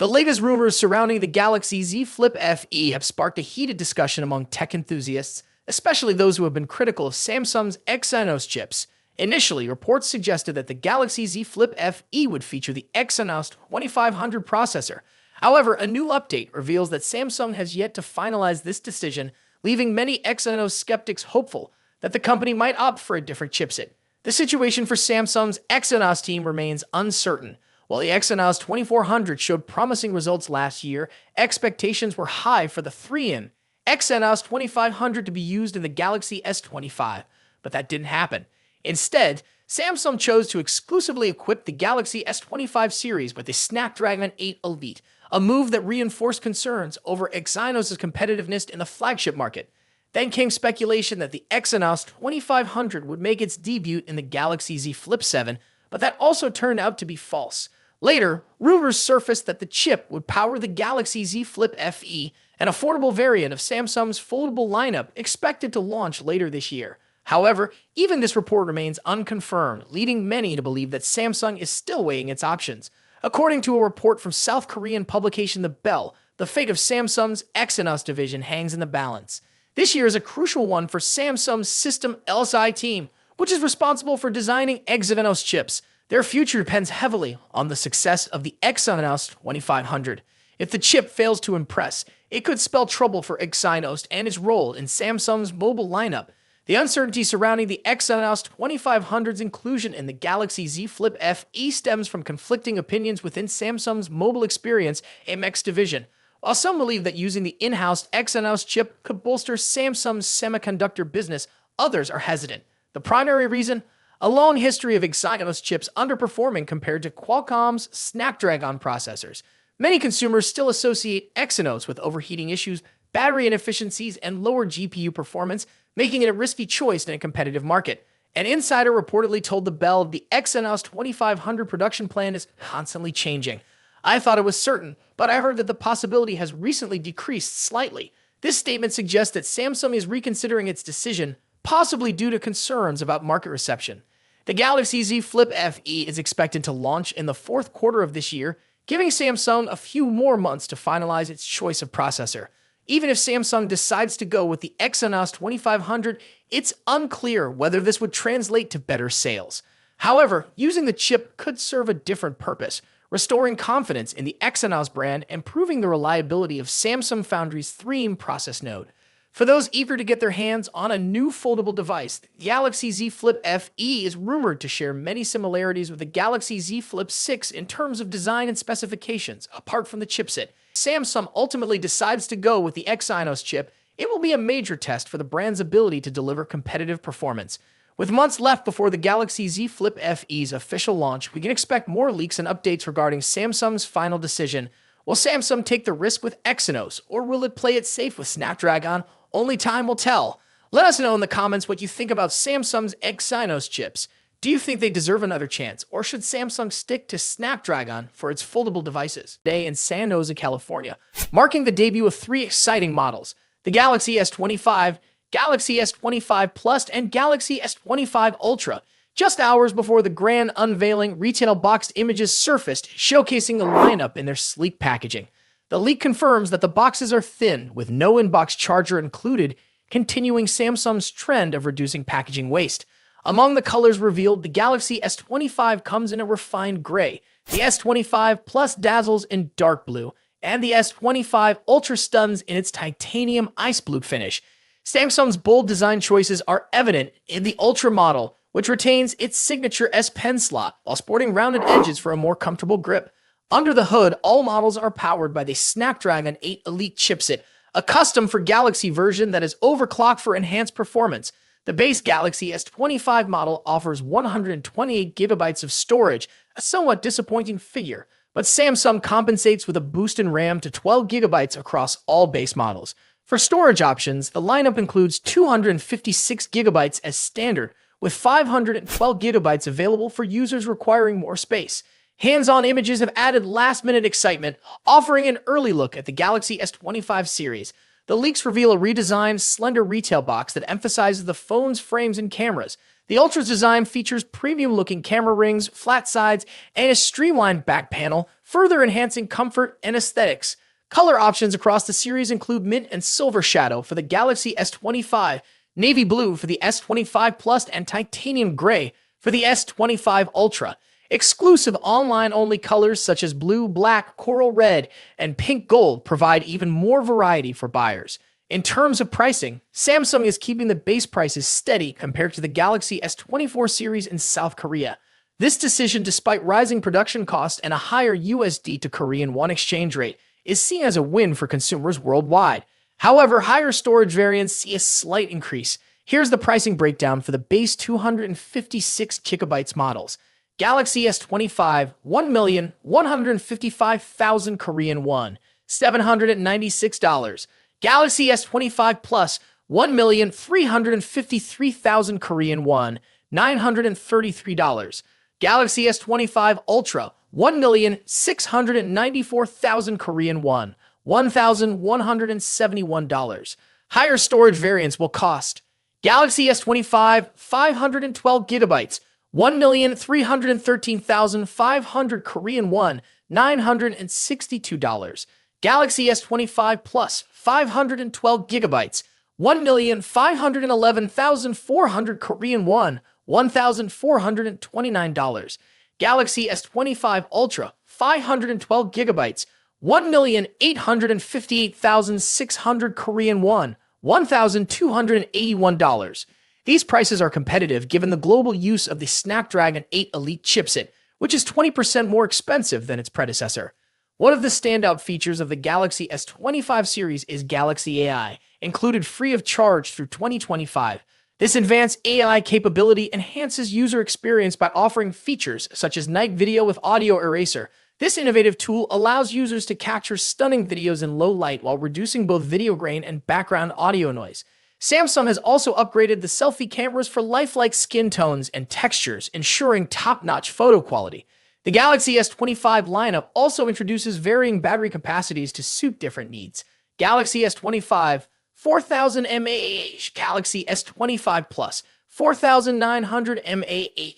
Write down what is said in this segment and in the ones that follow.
The latest rumors surrounding the Galaxy Z Flip FE have sparked a heated discussion among tech enthusiasts, especially those who have been critical of Samsung's Exynos chips. Initially, reports suggested that the Galaxy Z Flip FE would feature the Exynos 2500 processor. However, a new update reveals that Samsung has yet to finalize this decision, leaving many Exynos skeptics hopeful that the company might opt for a different chipset. The situation for Samsung's Exynos team remains uncertain. While the Exynos 2400 showed promising results last year, expectations were high for the 3-in Exynos 2500 to be used in the Galaxy S25, but that didn't happen. Instead, Samsung chose to exclusively equip the Galaxy S25 series with the Snapdragon 8 Elite, a move that reinforced concerns over Exynos' competitiveness in the flagship market. Then came speculation that the Exynos 2500 would make its debut in the Galaxy Z Flip 7, but that also turned out to be false. Later, rumors surfaced that the chip would power the Galaxy Z Flip FE, an affordable variant of Samsung's foldable lineup expected to launch later this year. However, even this report remains unconfirmed, leading many to believe that Samsung is still weighing its options. According to a report from South Korean publication The Bell, the fate of Samsung's Exynos division hangs in the balance. This year is a crucial one for Samsung's System LSI team, which is responsible for designing Exynos chips. Their future depends heavily on the success of the Exynos 2500. If the chip fails to impress, it could spell trouble for Exynos and its role in Samsung's mobile lineup. The uncertainty surrounding the Exynos 2500's inclusion in the Galaxy Z Flip FE stems from conflicting opinions within Samsung's Mobile Experience (MX) division. While some believe that using the in-house Exynos chip could bolster Samsung's semiconductor business, others are hesitant. The primary reason? A long history of Exynos chips underperforming compared to Qualcomm's Snapdragon processors. Many consumers still associate Exynos with overheating issues, battery inefficiencies, and lower GPU performance, making it a risky choice in a competitive market. An insider reportedly told The Bell the Exynos 2500 production plan is constantly changing. I thought it was certain, but I heard that the possibility has recently decreased slightly. This statement suggests that Samsung is reconsidering its decision, possibly due to concerns about market reception. The Galaxy Z Flip FE is expected to launch in the fourth quarter of this year, giving Samsung a few more months to finalize its choice of processor. Even if Samsung decides to go with the Exynos 2500, it's unclear whether this would translate to better sales. However, using the chip could serve a different purpose, restoring confidence in the Exynos brand and proving the reliability of Samsung Foundry's 3-in process node. For those eager to get their hands on a new foldable device, the Galaxy Z Flip FE is rumored to share many similarities with the Galaxy Z Flip 6 in terms of design and specifications, apart from the chipset. If Samsung ultimately decides to go with the Exynos chip, it will be a major test for the brand's ability to deliver competitive performance. With months left before the Galaxy Z Flip FE's official launch, we can expect more leaks and updates regarding Samsung's final decision. Will Samsung take the risk with Exynos, or will it play it safe with Snapdragon? Only time will tell. Let us know in the comments what you think about Samsung's Exynos chips. Do you think they deserve another chance, or should Samsung stick to Snapdragon for its foldable devices? Today in San Jose, California, marking the debut of 3 exciting models: the Galaxy S25, Galaxy S25 Plus, and Galaxy S25 Ultra. Just hours before the grand unveiling, retail boxed images surfaced, showcasing the lineup in their sleek packaging. The leak confirms that the boxes are thin, with no inbox charger included, continuing Samsung's trend of reducing packaging waste. Among the colors revealed, the Galaxy S25 comes in a refined gray, the S25 Plus dazzles in dark blue, and the S25 Ultra stuns in its titanium ice blue finish. Samsung's bold design choices are evident in the Ultra model, which retains its signature S Pen slot while sporting rounded edges for a more comfortable grip. Under the hood, all models are powered by the Snapdragon 8 Elite chipset, a custom for Galaxy version that is overclocked for enhanced performance. The base Galaxy S25 model offers 128 GB of storage, a somewhat disappointing figure, but Samsung compensates with a boost in RAM to 12 GB across all base models. For storage options, the lineup includes 256 GB as standard, with 512 GB available for users requiring more space. Hands-on images have added last-minute excitement, offering an early look at the Galaxy S25 series. The leaks reveal a redesigned, slender retail box that emphasizes the phone's frames and cameras. The Ultra's design features premium-looking camera rings, flat sides, and a streamlined back panel, further enhancing comfort and aesthetics. Color options across the series include mint and silver shadow for the Galaxy S25, navy blue for the S25 Plus, and titanium gray for the S25 Ultra. Exclusive online-only colors such as blue, black, coral red, and pink gold provide even more variety for buyers. In terms of pricing, Samsung is keeping the base prices steady compared to the Galaxy S24 series in South Korea. This decision, despite rising production costs and a higher USD to Korean won exchange rate, is seen as a win for consumers worldwide. However, higher storage variants see a slight increase. Here's the pricing breakdown for the base 256GB models. Galaxy S25, 1,155,000 Korean won, $796. Galaxy S25 Plus, 1,353,000 Korean won, $933. Galaxy S25 Ultra, 1,694,000 Korean won, $1,171. Higher storage variants will cost Galaxy S25 512GB, 1,313,500 Korean won, $962. Galaxy S25 Plus 512GB, 1,511,400 Korean won, $1,429. Galaxy S25 Ultra 512GB, 1,858,600 Korean won, $1,281. These prices are competitive given the global use of the Snapdragon 8 Elite chipset, which is 20% more expensive than its predecessor. One of the standout features of the Galaxy S25 series is Galaxy AI, included free of charge through 2025. This advanced AI capability enhances user experience by offering features such as night video with audio eraser. This innovative tool allows users to capture stunning videos in low light while reducing both video grain and background audio noise. Samsung has also upgraded the selfie cameras for lifelike skin tones and textures, ensuring top-notch photo quality. The Galaxy S25 lineup also introduces varying battery capacities to suit different needs. Galaxy S25, 4,000 mAh, Galaxy S25 Plus, 4,900 mAh,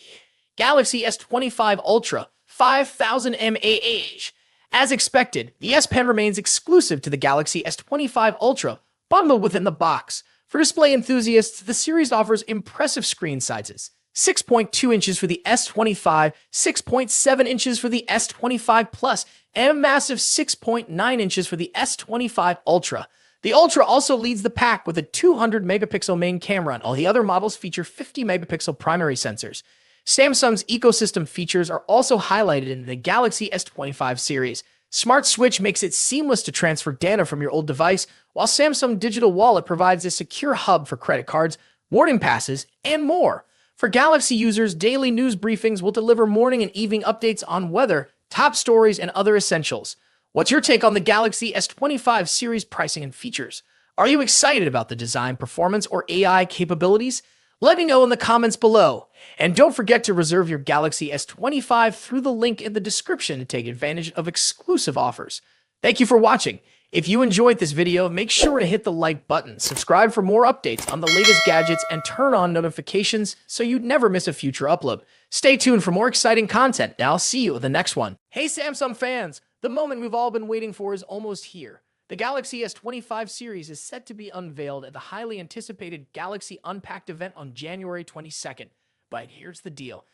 Galaxy S25 Ultra, 5,000 mAh. As expected, the S Pen remains exclusive to the Galaxy S25 Ultra, bundled within the box. For display enthusiasts, the series offers impressive screen sizes. 6.2 inches for the S25, 6.7 inches for the S25 Plus, and a massive 6.9 inches for the S25 Ultra. The Ultra also leads the pack with a 200-megapixel main camera, and all the other models feature 50-megapixel primary sensors. Samsung's ecosystem features are also highlighted in the Galaxy S25 series. Smart Switch makes it seamless to transfer data from your old device, while Samsung Digital Wallet provides a secure hub for credit cards, boarding passes, and more. For Galaxy users, daily news briefings will deliver morning and evening updates on weather, top stories, and other essentials. What's your take on the Galaxy S25 series pricing and features? Are you excited about the design, performance, or AI capabilities? Let me know in the comments below. And don't forget to reserve your Galaxy S25 through the link in the description to take advantage of exclusive offers. Thank you for watching. If you enjoyed this video, make sure to hit the like button, subscribe for more updates on the latest gadgets, and turn on notifications so you never miss a future upload. Stay tuned for more exciting content, and I'll see you in the next one. Hey Samsung fans, the moment we've all been waiting for is almost here. The Galaxy S25 series is set to be unveiled at the highly anticipated Galaxy Unpacked event on January 22nd. But here's the deal.